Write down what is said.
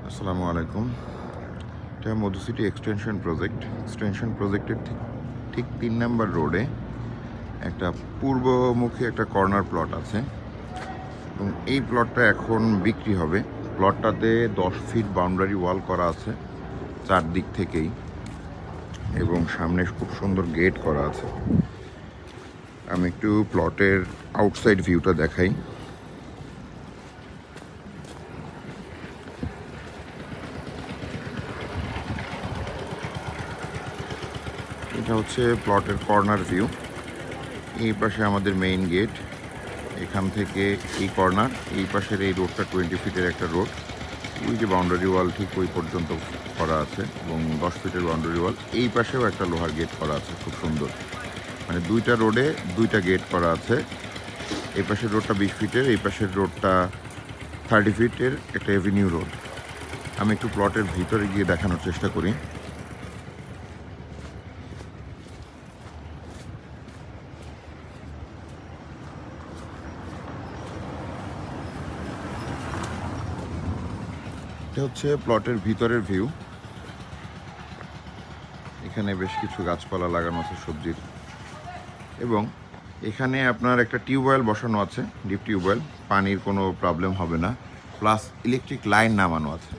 আসসালামু আলাইকুম। এটা মধুসিটি এক্সটেনশন প্রজেক্টের ঠিক 3 নম্বর রোডে একটা পূর্বমুখী একটা কর্নার প্লট আছে এবং এই প্লটটা এখন বিক্রি হবে। প্লটটাতে 10 ফিট বাউন্ডারি ওয়াল করা আছে চারদিক থেকেই এবং সামনে খুব সুন্দর গেট করা আছে। আমি একটু প্লটের আউটসাইড ভিউটা দেখাই। এটা হচ্ছে প্লটের কর্নার ভিউ। এই পাশে আমাদের মেইন গেট, এখান থেকে এই কর্নার, এই পাশের এই রোডটা 20 ফিটের একটা রোড। ওই যে বাউন্ডারি ওয়াল ঠিক ওই পর্যন্ত করা আছে এবং 10 ফিটের বাউন্ডারি ওয়াল। এই পাশেও একটা লোহার গেট করা আছে, খুব সুন্দর। মানে দুইটা রোডে দুইটা গেট করা আছে। এই পাশের রোডটা 20 ফিটের, এই পাশের রোডটা 30 ফিটের একটা এভিনিউ রোড। আমি একটু প্লটের ভিতরে গিয়ে দেখানোর চেষ্টা করি। এটা হচ্ছে প্লটের ভিতরের ভিউ। এখানে বেশ কিছু গাছপালা লাগানো আছে সবজির, এবং এখানে আপনার একটা টিউবওয়েল বসানো আছে, ডিপ টিউবওয়েল। পানির কোনো প্রবলেম হবে না, প্লাস ইলেকট্রিক লাইন নামানো আছে।